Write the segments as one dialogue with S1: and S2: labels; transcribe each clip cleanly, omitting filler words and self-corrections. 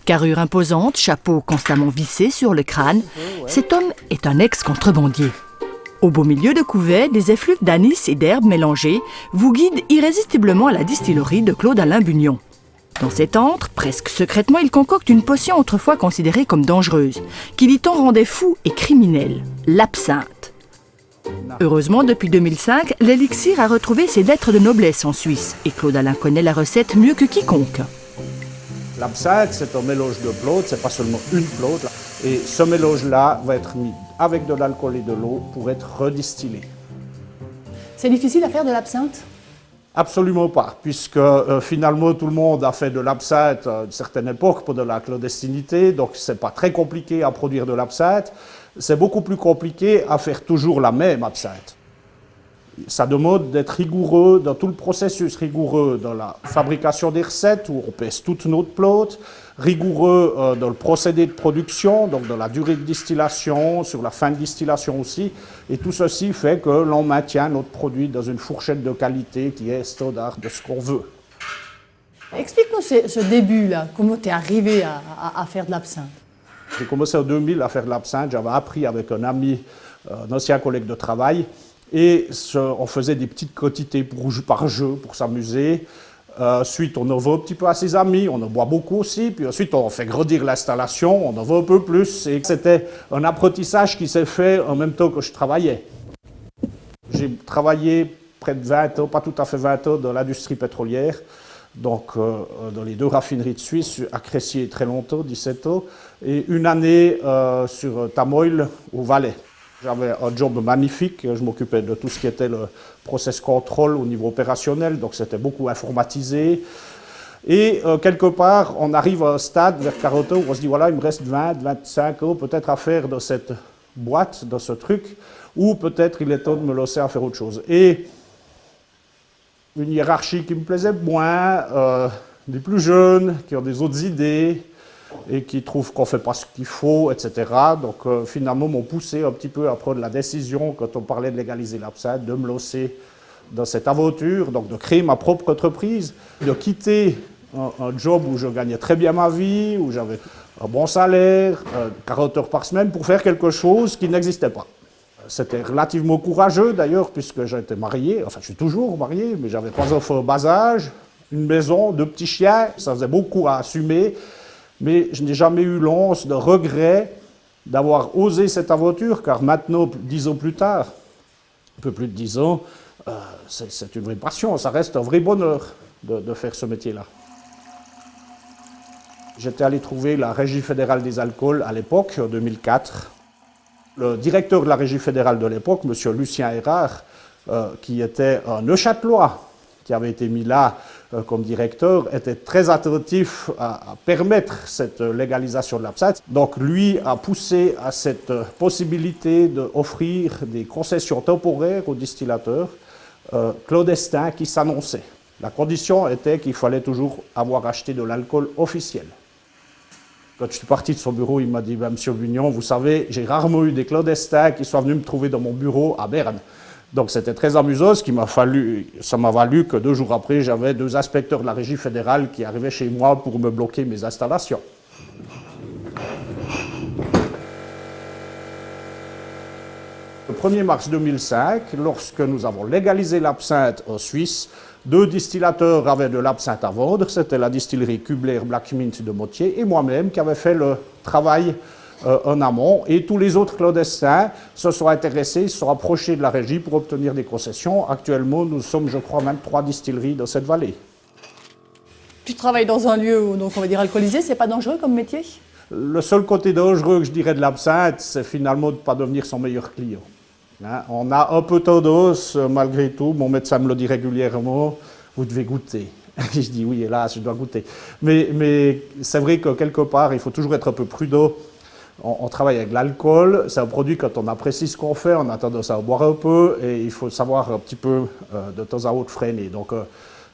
S1: Carrure imposante, chapeau constamment vissé sur le crâne, cet homme est un ex-contrebandier. Au beau milieu de couvets, des effluves d'anis et d'herbes mélangées vous guident irrésistiblement à la distillerie de Claude-Alain Bugnon. Dans cet antre, presque secrètement, il concocte une potion autrefois considérée comme dangereuse, qui dit-on rendait fou et criminel, l'absinthe. Heureusement, depuis 2005, l'élixir a retrouvé ses lettres de noblesse en Suisse et Claude-Alain connaît la recette mieux que quiconque.
S2: L'absinthe, c'est un mélange de plaude, c'est pas seulement une plaude. Et ce mélange-là va être mis avec de l'alcool et de l'eau pour être redistillé.
S3: C'est difficile à faire de l'absinthe?
S2: Absolument pas, puisque finalement tout le monde a fait de l'absinthe à une certaine époque pour de la clandestinité, donc c'est pas très compliqué à produire de l'absinthe. C'est beaucoup plus compliqué à faire toujours la même absinthe. Ça demande d'être rigoureux dans tout le processus, rigoureux dans la fabrication des recettes, où on pèse toute notre plaude, rigoureux dans le procédé de production, donc dans la durée de distillation, sur la fin de distillation aussi. Et tout ceci fait que l'on maintient notre produit dans une fourchette de qualité qui est standard de ce qu'on veut.
S3: Explique-nous ce début-là, comment tu es arrivé à faire de l'absinthe.
S2: J'ai commencé en 2000 à faire de l'absinthe, j'avais appris avec un ami, un ancien collègue de travail, et on faisait des petites quantités par jeu, pour s'amuser. Ensuite, on en vend un petit peu à ses amis, on en boit beaucoup aussi, puis ensuite on fait grandir l'installation, on en vend un peu plus. Et c'était un apprentissage qui s'est fait en même temps que je travaillais. J'ai travaillé près de 20 ans, pas tout à fait 20 ans, dans l'industrie pétrolière, donc dans les 2 raffineries de Suisse, à Cressier très longtemps, 17 ans, et une année sur Tamoil au Valais. J'avais un job magnifique, je m'occupais de tout ce qui était le process control au niveau opérationnel, donc c'était beaucoup informatisé. Et quelque part, on arrive à un stade vers 40 ans où on se dit, voilà, il me reste 20, 25 ans peut-être à faire dans cette boîte, dans ce truc, ou peut-être il est temps de me lancer à faire autre chose. Et une hiérarchie qui me plaisait moins, des plus jeunes, qui ont des autres idées, et qui trouvent qu'on ne fait pas ce qu'il faut, etc. Donc finalement, m'ont poussé un petit peu à prendre la décision, quand on parlait de légaliser l'absinthe, de me lancer dans cette aventure, donc de créer ma propre entreprise, de quitter un job où je gagnais très bien ma vie, où j'avais un bon salaire, 40 heures par semaine, pour faire quelque chose qui n'existait pas. C'était relativement courageux d'ailleurs, puisque j'étais marié, enfin je suis toujours marié, mais j'avais 3 enfants au bas âge, une maison, 2 petits chiens, ça faisait beaucoup à assumer. Mais je n'ai jamais eu l'once de regret d'avoir osé cette aventure, car maintenant, 10 ans plus tard, un peu plus de 10 ans, c'est une vraie passion, ça reste un vrai bonheur de faire ce métier-là. J'étais allé trouver la Régie fédérale des alcools à l'époque, en 2004. Le directeur de la Régie fédérale de l'époque, M. Lucien Erard, qui était un Neuchâtelois, qui avait été mis là comme directeur, était très attentif à permettre cette légalisation de l'absinthe. Donc lui a poussé à cette possibilité d'offrir des concessions temporaires aux distillateurs clandestins qui s'annonçaient. La condition était qu'il fallait toujours avoir acheté de l'alcool officiel. Quand je suis parti de son bureau, il m'a dit « Monsieur Bugnon, vous savez, j'ai rarement eu des clandestins qui sont venus me trouver dans mon bureau à Berne. » Donc c'était très amusant, ça m'a valu que 2 jours après, j'avais 2 inspecteurs de la Régie fédérale qui arrivaient chez moi pour me bloquer mes installations. Le 1er mars 2005, lorsque nous avons légalisé l'absinthe en Suisse, 2 distillateurs avaient de l'absinthe à vendre, c'était la distillerie Kubler Black Mint de Motier et moi-même qui avait fait le travail en amont, et tous les autres clandestins se sont intéressés, se sont approchés de la régie pour obtenir des concessions. Actuellement, nous sommes, je crois, même 3 distilleries dans cette vallée.
S3: Tu travailles dans un lieu, donc on va dire alcoolisé, c'est pas dangereux comme métier?
S2: Le seul côté dangereux que je dirais de l'absinthe, c'est finalement de ne pas devenir son meilleur client. Hein, on a un peu tendance, malgré tout, mon médecin me le dit régulièrement, vous devez goûter. Je dis oui, hélas, je dois goûter. Mais c'est vrai que quelque part, il faut toujours être un peu prudent. On travaille avec l'alcool, c'est un produit quand on apprécie ce qu'on fait, on a tendance à en boire un peu et il faut savoir un petit peu de temps à autre freiner. Donc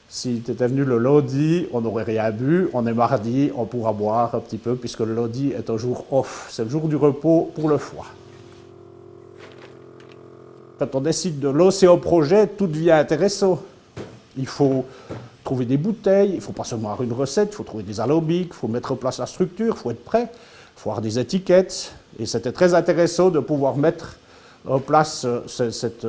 S2: si tu étais venu le lundi, on n'aurait rien bu, on est mardi, on pourra boire un petit peu puisque le lundi est un jour off, c'est le jour du repos pour le foie. Quand on décide de lancer un projet, tout devient intéressant. Il faut trouver des bouteilles, il ne faut pas seulement avoir une recette, il faut trouver des alambics, il faut mettre en place la structure, il faut être prêt, il faut avoir des étiquettes. Et c'était très intéressant de pouvoir mettre en place cette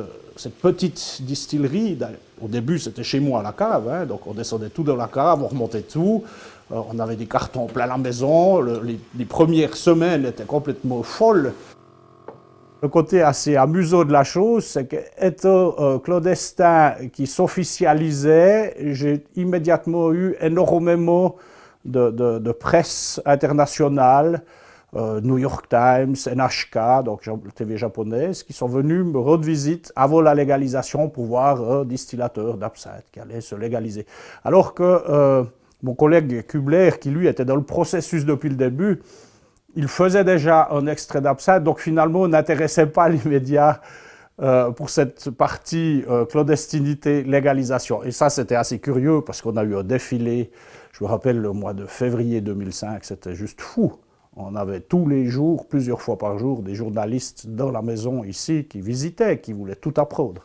S2: petite distillerie. Au début, c'était chez moi à la cave, hein, donc on descendait tout dans la cave, on remontait tout. On avait des cartons plein la maison. Les premières semaines étaient complètement folles. Le côté assez amusant de la chose, c'est qu'étant clandestin qui s'officialisait, j'ai immédiatement eu énormément de presse internationale, New York Times, NHK, donc TV japonaise, qui sont venus me rendre visite avant la légalisation pour voir un distillateur d'absinthe qui allait se légaliser. Alors que mon collègue Kubler, qui lui était dans le processus depuis le début, il faisait déjà un extrait d'absinthe, donc finalement, n'intéressait pas les médias pour cette partie clandestinité, légalisation. Et ça, c'était assez curieux parce qu'on a eu un défilé, je me rappelle le mois de février 2005, c'était juste fou. On avait tous les jours, plusieurs fois par jour, des journalistes dans la maison ici qui visitaient, qui voulaient tout apprendre.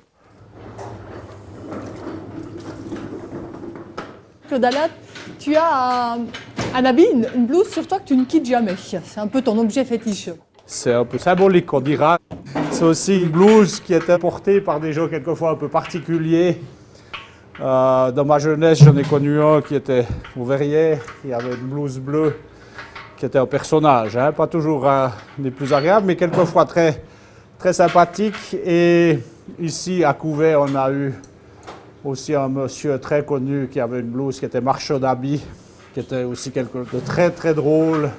S3: Claude Alain, tu as un habit, une blouse sur toi que tu ne quittes jamais. C'est un peu ton objet fétiche.
S2: C'est un peu symbolique, on dira. C'est aussi une blouse qui était portée par des gens quelquefois un peu particuliers. Dans ma jeunesse, j'en ai connu un qui était ouvrier, qui avait une blouse bleue, qui était un personnage, hein, pas toujours des plus agréables, mais quelquefois très, très sympathique. Et ici, à Couvet, on a eu aussi un monsieur très connu qui avait une blouse qui était marchand d'habits, qui était aussi quelque chose de très très drôle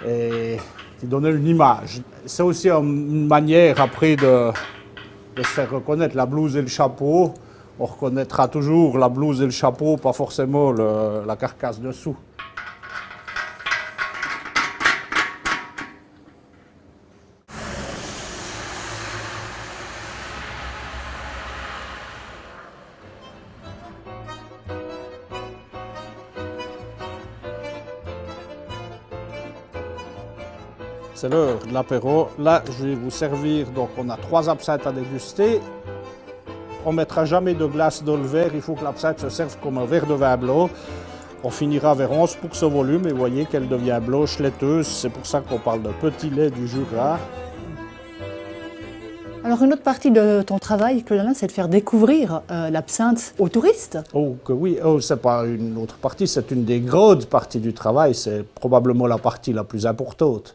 S2: et qui donnait une image. C'est aussi une manière après de se faire reconnaître la blouse et le chapeau. On reconnaîtra toujours la blouse et le chapeau, pas forcément la carcasse dessous. C'est l'heure de l'apéro. Là, je vais vous servir, donc on a 3 absinthes à déguster. On ne mettra jamais de glace dans le verre, il faut que l'absinthe se serve comme un verre de vin blanc. On finira vers 11% volume et vous voyez qu'elle devient blanche, laiteuse. C'est pour ça qu'on parle de petit lait du Jura.
S3: Alors une autre partie de ton travail, Claude Alain, c'est de faire découvrir l'absinthe aux touristes.
S2: Oh que oui, c'est pas une autre partie, c'est une des grandes parties du travail, c'est probablement la partie la plus importante.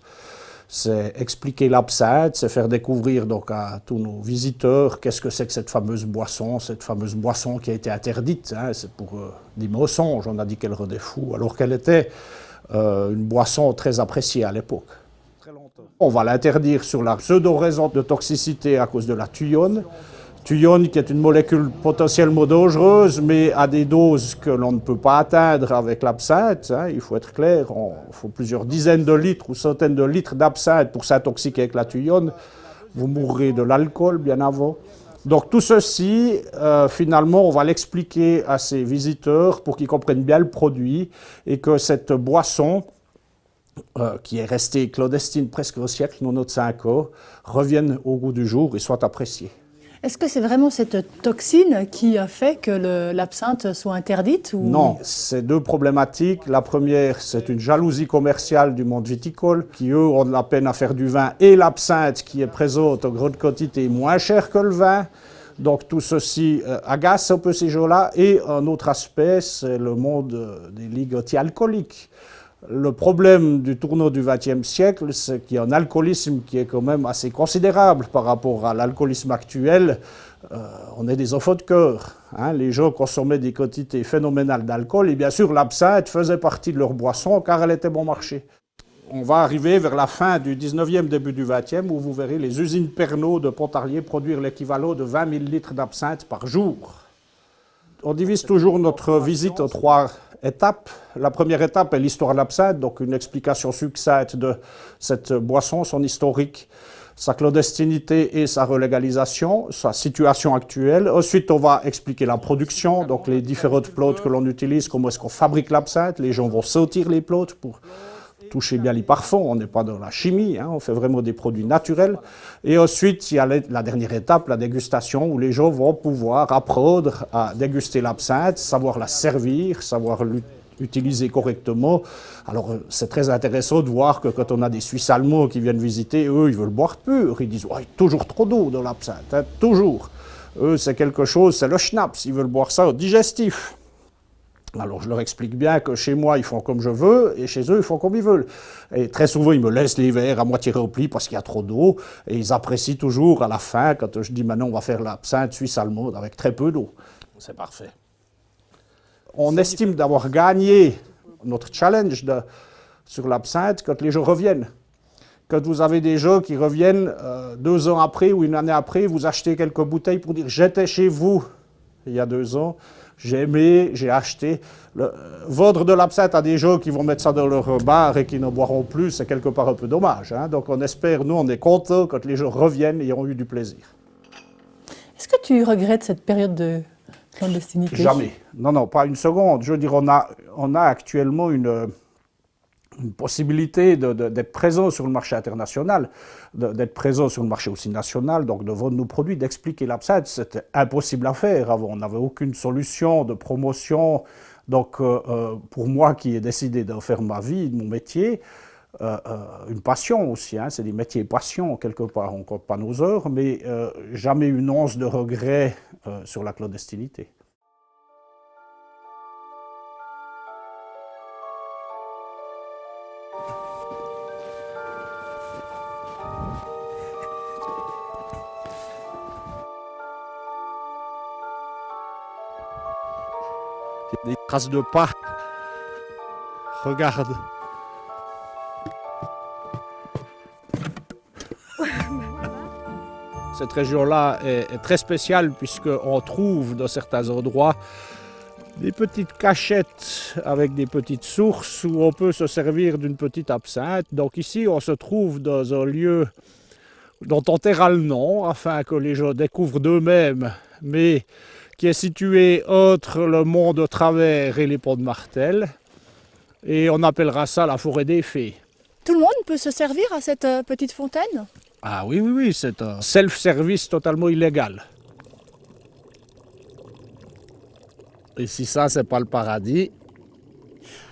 S2: C'est expliquer l'absinthe, c'est faire découvrir donc à tous nos visiteurs qu'est-ce que c'est que cette fameuse boisson qui a été interdite. Hein, c'est pour des mensonges, on a dit qu'elle rendait fou, alors qu'elle était une boisson très appréciée à l'époque. On va l'interdire sur la pseudo-raison de toxicité à cause de la thuyone. Thuyone qui est une molécule potentiellement dangereuse, mais à des doses que l'on ne peut pas atteindre avec l'absinthe. Hein, il faut être clair, il faut plusieurs dizaines de litres ou centaines de litres d'absinthe pour s'intoxiquer avec la thuyone. Vous mourrez de l'alcool bien avant. Donc tout ceci, finalement, on va l'expliquer à ces visiteurs pour qu'ils comprennent bien le produit et que cette boisson, qui est restée clandestine presque au siècle, 95 ans, revienne au goût du jour et soit appréciée.
S3: Est-ce que c'est vraiment cette toxine qui a fait que l'absinthe soit interdite ou...
S2: Non, c'est 2 problématiques. La première, c'est une jalousie commerciale du monde viticole, qui eux ont de la peine à faire du vin, et l'absinthe qui est présente en grande quantité moins chère que le vin. Donc tout ceci agace un peu ces gens-là. Et un autre aspect, c'est le monde des ligues anti-alcooliques. Le problème du tournant du XXe siècle, c'est qu'il y a un alcoolisme qui est quand même assez considérable par rapport à l'alcoolisme actuel. On est des enfants de cœur. Hein. Les gens consommaient des quantités phénoménales d'alcool et bien sûr l'absinthe faisait partie de leur boisson car elle était bon marché. On va arriver vers la fin du 19e, début du 20e où vous verrez les usines Pernod de Pontarlier produire l'équivalent de 20 000 litres d'absinthe par jour. On divise toujours notre visite en 3 étapes. La première étape est l'histoire de l'absinthe, donc une explication succincte de cette boisson, son historique, sa clandestinité et sa relégalisation, sa situation actuelle. Ensuite, on va expliquer la production, donc les différentes plantes que l'on utilise, comment est-ce qu'on fabrique l'absinthe. Les gens vont sortir les plantes pour touchez bien les parfums, on n'est pas dans la chimie, hein, on fait vraiment des produits naturels. Et ensuite, il y a la dernière étape, la dégustation, où les gens vont pouvoir apprendre à déguster l'absinthe, savoir la servir, savoir l'utiliser correctement. Alors, c'est très intéressant de voir que quand on a des Suisses allemands qui viennent visiter, eux, ils veulent boire pur. Ils disent, oh, il y a toujours trop d'eau dans l'absinthe, hein, toujours. Eux, c'est quelque chose, c'est le schnapps, ils veulent boire ça au digestif. Alors je leur explique bien que chez moi ils font comme je veux et chez eux ils font comme ils veulent. Et très souvent ils me laissent les verres à moitié remplis parce qu'il y a trop d'eau et ils apprécient toujours à la fin quand je dis maintenant on va faire l'absinthe suisse allemande avec très peu d'eau. C'est parfait. On estime d'avoir gagné notre challenge sur l'absinthe quand les gens reviennent. Quand vous avez des gens qui reviennent 2 ans après ou une année après, vous achetez quelques bouteilles pour dire j'étais chez vous il y a 2 ans. J'ai aimé, j'ai acheté. Vendre de l'absinthe à des gens qui vont mettre ça dans leur bar et qui ne boiront plus, c'est quelque part un peu dommage. Hein. Donc on espère, nous on est contents quand les gens reviennent et ont eu du plaisir.
S3: Est-ce que tu regrettes cette période de clandestinité?
S2: Jamais. Non, non, pas une seconde. Je veux dire, on a actuellement une possibilité d'être présent sur le marché international, d'être présent sur le marché aussi national, donc de vendre nos produits, d'expliquer l'absinthe. C'était impossible à faire avant. On n'avait aucune solution de promotion. Donc, pour moi qui ai décidé de faire ma vie, mon métier, une passion aussi, hein, c'est des métiers passion quelque part, on ne compte pas nos heures, mais jamais une once de regret sur la clandestinité. Il y a des traces de pas. Regarde. Cette région-là est très spéciale puisqu'on trouve dans certains endroits des petites cachettes avec des petites sources où on peut se servir d'une petite absinthe. Donc ici, on se trouve dans un lieu dont on taira le nom afin que les gens découvrent d'eux-mêmes, mais qui est situé entre le mont de Travers et les ponts de Martel. Et on appellera ça la forêt des fées.
S3: Tout le monde peut se servir à cette petite fontaine?
S2: Ah oui, oui, oui, c'est un self-service totalement illégal. Et si ça, c'est pas le paradis.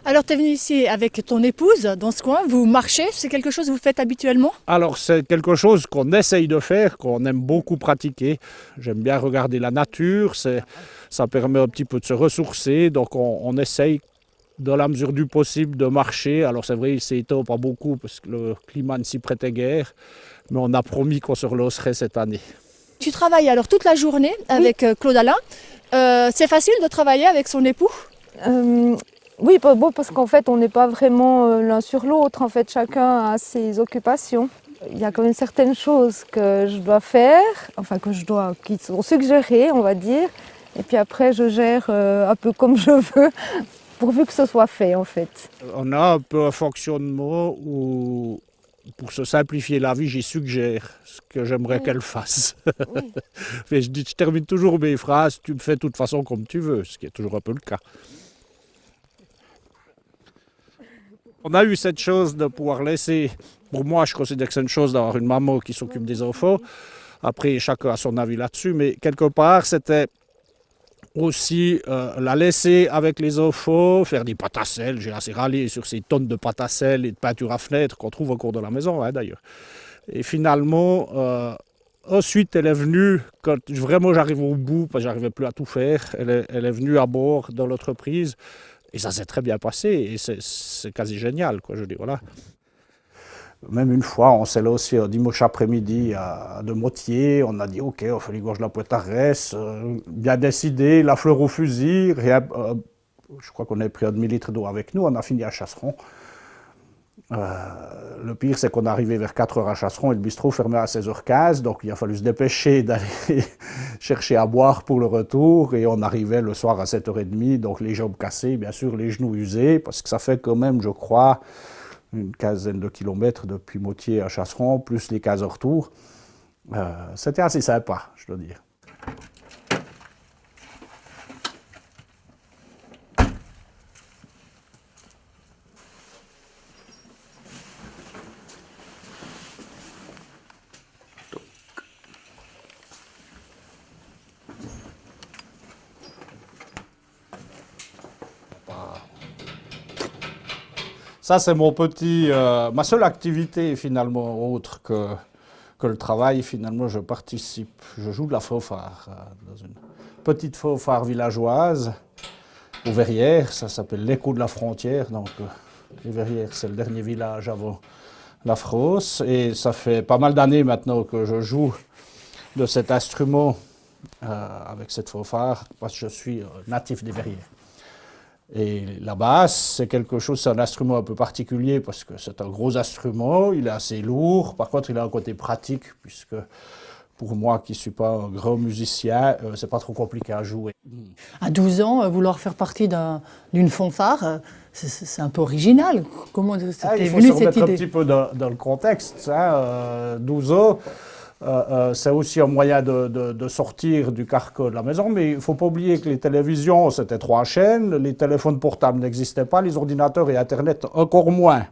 S3: Alors tu es venu ici avec ton épouse dans ce coin, vous marchez, c'est quelque chose que vous faites habituellement?
S2: Alors c'est quelque chose qu'on essaye de faire, qu'on aime beaucoup pratiquer. J'aime bien regarder la nature, ça permet un petit peu de se ressourcer, donc on essaye dans la mesure du possible de marcher. Alors c'est vrai, c'est étonnant pas beaucoup parce que le climat ne s'y prêtait guère, mais on a promis qu'on se relancerait cette année.
S3: Tu travailles alors toute la journée avec Claude Alain. C'est facile de travailler avec son époux?
S4: Oui, bon, parce qu'en fait, on n'est pas vraiment l'un sur l'autre. En fait, chacun a ses occupations. Il y a quand même certaines choses que je dois faire, qui sont suggérées, on va dire. Et puis après, je gère un peu comme je veux, pourvu que ce soit fait, en fait.
S2: On a un peu un fonctionnement où, pour se simplifier la vie, j'y suggère ce que j'aimerais qu'elle fasse.
S4: Oui.
S2: Mais je termine toujours mes phrases, tu le fais de toute façon comme tu veux, ce qui est toujours un peu le cas. On a eu cette chose de pouvoir laisser, pour moi je considère que c'est une chose d'avoir une maman qui s'occupe des enfants, après chacun a son avis là-dessus, mais quelque part c'était aussi la laisser avec les enfants, faire des pâtes à sel, j'ai assez râlé sur ces tonnes de pâtes à sel et de peinture à fenêtre qu'on trouve encore dans la maison hein, d'ailleurs. Et finalement, ensuite elle est venue, quand vraiment j'arrive au bout, parce que j'arrivais plus à tout faire, elle est venue à bord dans l'entreprise. Et ça s'est très bien passé et c'est quasi génial, quoi, je dis, voilà. Même une fois, on s'est là aussi un dimanche après-midi à De Motier, on a dit ok, on fait les gorges de la Pointe-à-Resse, bien décidé, la fleur au fusil, je crois qu'on avait pris un demi-litre d'eau avec nous, on a fini à Chasseron. Le pire, c'est qu'on est arrivé vers 4h à Chasseron et le bistrot fermait à 16h15, donc il a fallu se dépêcher d'aller chercher à boire pour le retour et on arrivait le soir à 7h30, donc les jambes cassées, bien sûr les genoux usés, parce que ça fait quand même, je crois, une quinzaine de kilomètres depuis Motier à Chasseron, plus les 15 retour. C'était assez sympa, je dois dire. Ça, c'est ma seule activité, finalement, autre que le travail. Finalement, je participe, je joue de la fanfare dans une petite fanfare villageoise aux Verrières. Ça s'appelle l'Écho de la Frontière. Donc, les Verrières, c'est le dernier village avant la Frosse. Et ça fait pas mal d'années maintenant que je joue de cet instrument avec cette fanfare, parce que je suis natif des Verrières. Et la basse, c'est quelque chose, c'est un instrument un peu particulier parce que c'est un gros instrument, il est assez lourd, par contre il a un côté pratique puisque pour moi qui ne suis pas un grand musicien, c'est pas trop compliqué à jouer.
S3: À 12 ans, vouloir faire partie d'une fanfare, c'est un peu original. Comment c'était
S2: Il faut
S3: venu
S2: se
S3: cette
S2: remettre un
S3: idée?
S2: petit peu dans le contexte. 12 ans, c'est aussi un moyen de sortir du carcan de la maison, mais il ne faut pas oublier que les télévisions, c'était 3 chaînes, les téléphones portables n'existaient pas, les ordinateurs et Internet encore moins.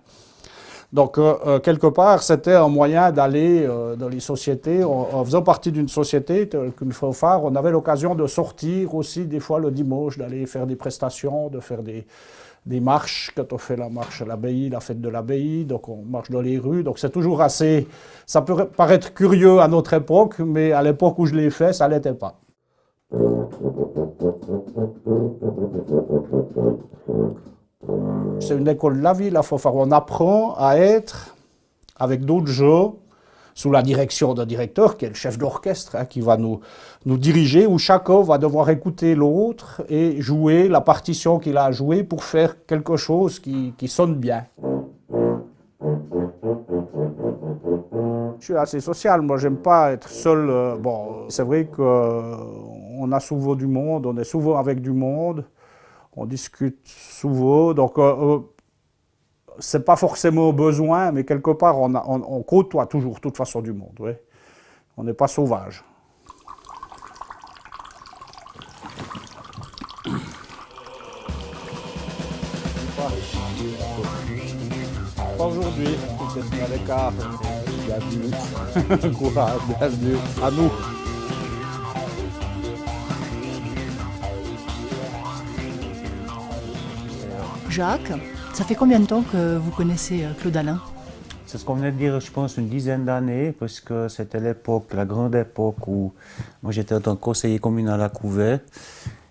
S2: Donc, quelque part, c'était un moyen d'aller dans les sociétés. En faisant partie d'une société, qu'une fanfare, on avait l'occasion de sortir aussi, des fois le dimanche, d'aller faire des prestations, de faire des marches, quand on fait la marche à l'abbaye, la fête de l'abbaye, donc on marche dans les rues, donc c'est toujours assez... Ça peut paraître curieux à notre époque, mais à l'époque où je l'ai fait, ça ne l'était pas. C'est une école de la vie, la fanfare. On apprend à être avec d'autres gens, sous la direction d'un directeur, qui est le chef d'orchestre, qui va nous diriger, où chacun va devoir écouter l'autre et jouer la partition qu'il a à jouer pour faire quelque chose qui sonne bien. Je suis assez social, moi j'aime pas être seul. Bon, c'est vrai qu'on a souvent du monde, on est souvent avec du monde, on discute souvent, donc c'est pas forcément besoin, mais quelque part, on côtoie toujours, de toute façon, du monde. Oui. On n'est pas sauvage. Pas aujourd'hui, vous êtes mis à l'écart. Bienvenue. Courage, bienvenue à nous.
S1: Jacques, ça fait combien de temps que vous connaissez Claude Alain?
S5: C'est ce qu'on venait de dire, je pense, une dizaine d'années, parce que c'était l'époque, la grande époque où moi j'étais en tant que conseiller communal à Couvet,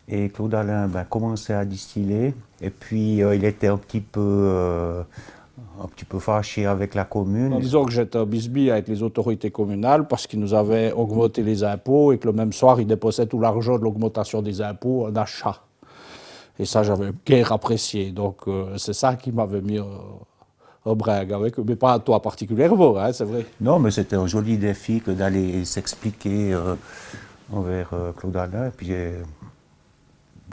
S5: et Claude Alain commençait à distiller, et puis il était un petit peu fâché avec la commune.
S2: Disons que j'étais en bisbille avec les autorités communales parce qu'ils nous avaient augmenté les impôts et que le même soir, ils déposaient tout l'argent de l'augmentation des impôts en achat. Et ça, j'avais guère apprécié. Donc, c'est ça qui m'avait mis au bringue avec eux. Mais pas à toi particulièrement, hein, c'est vrai.
S5: Non, mais c'était un joli défi que d'aller s'expliquer envers Claude Alain. Et puis,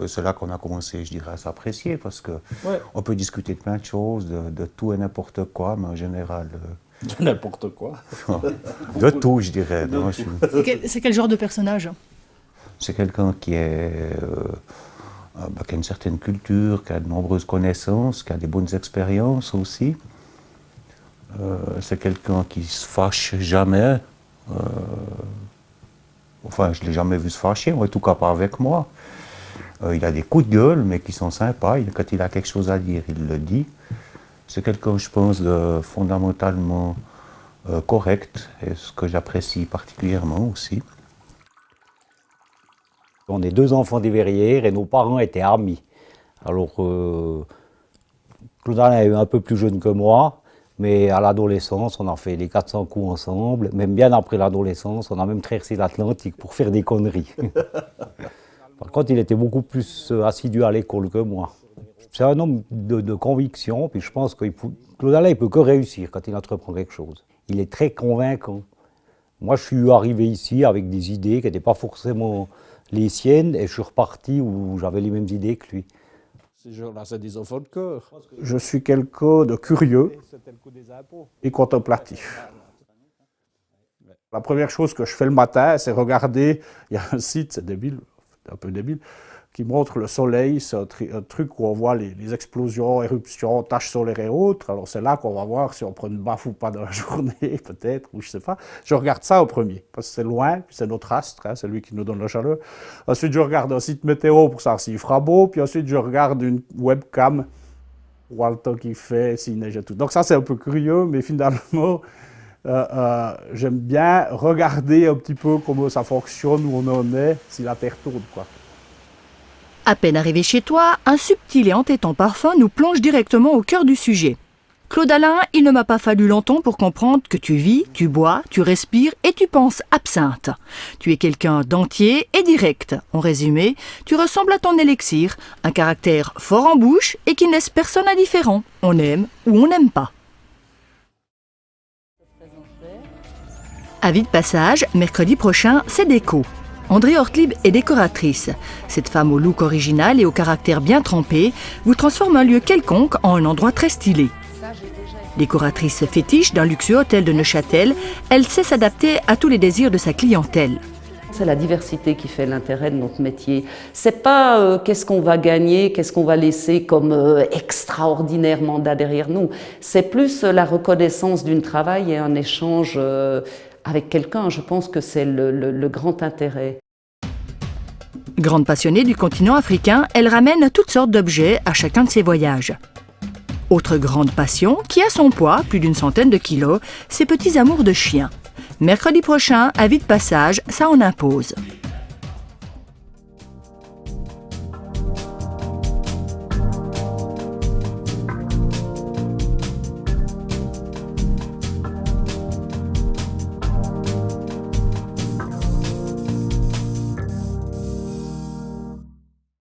S5: c'est là qu'on a commencé, je dirais, à s'apprécier, parce qu'on peut discuter de plein de choses, de tout et n'importe quoi, mais en général...
S2: De n'importe quoi.
S5: De tout, je dirais.
S1: C'est quel genre de personnage?
S5: C'est quelqu'un qui est... qui a une certaine culture, qui a de nombreuses connaissances, qui a des bonnes expériences aussi. C'est quelqu'un qui se fâche jamais. Enfin, je ne l'ai jamais vu se fâcher, en tout cas pas avec moi. Il a des coups de gueule, mais qui sont sympas. Quand il a quelque chose à dire, il le dit. C'est quelqu'un, je pense, de fondamentalement correct, et ce que j'apprécie particulièrement aussi.
S6: On est 2 enfants des Verrières et nos parents étaient amis. Alors, Claude Alain est un peu plus jeune que moi, mais à l'adolescence, on a fait les 400 coups ensemble. Même bien après l'adolescence, on a même traversé l'Atlantique pour faire des conneries. Par contre, il était beaucoup plus assidu à l'école que moi. C'est un homme de conviction, puis je pense que Claude Alain ne peut que réussir quand il entreprend quelque chose. Il est très convaincant. Moi, je suis arrivé ici avec des idées qui n'étaient pas forcément les siennes, et je suis reparti où j'avais les mêmes idées que lui.
S2: Ces gens-là, c'est des enfants de cœur. Je suis quelqu'un de curieux et contemplatif. La première chose que je fais le matin, c'est regarder, il y a un site, c'est débile, un peu débile, qui montre le soleil, c'est un truc où on voit les explosions, éruptions, taches solaires et autres. Alors c'est là qu'on va voir si on prend une baffe ou pas dans la journée, peut-être, ou je sais pas. Je regarde ça au premier, parce que c'est loin, puis c'est notre astre, c'est lui qui nous donne la chaleur. Ensuite, je regarde un site météo pour savoir s'il fera beau, puis ensuite, je regarde une webcam voir le temps qu'il fait, s'il neige et tout. Donc ça, c'est un peu curieux, mais finalement, j'aime bien regarder un petit peu comment ça fonctionne, où on en est, si la Terre tourne, quoi.
S1: À peine arrivé chez toi, un subtil et entêtant parfum nous plonge directement au cœur du sujet. Claude Alain, il ne m'a pas fallu longtemps pour comprendre que tu vis, tu bois, tu respires et tu penses absinthe. Tu es quelqu'un d'entier et direct. En résumé, tu ressembles à ton élixir, un caractère fort en bouche et qui ne laisse personne indifférent. On aime ou on n'aime pas. Avis de passage, mercredi prochain, c'est déco. André Ortlieb est décoratrice. Cette femme au look original et au caractère bien trempé vous transforme un lieu quelconque en un endroit très stylé. Décoratrice fétiche d'un luxueux hôtel de Neuchâtel, elle sait s'adapter à tous les désirs de sa clientèle.
S7: C'est la diversité qui fait l'intérêt de notre métier. C'est pas qu'est-ce qu'on va gagner, qu'est-ce qu'on va laisser comme extraordinaire mandat derrière nous. C'est plus la reconnaissance d'un travail et un échange avec quelqu'un. Je pense que c'est le grand intérêt.
S1: Grande passionnée du continent africain, elle ramène toutes sortes d'objets à chacun de ses voyages. Autre grande passion, qui a son poids, plus d'une centaine de kilos, ses petits amours de chiens. Mercredi prochain, avis de passage, ça en impose.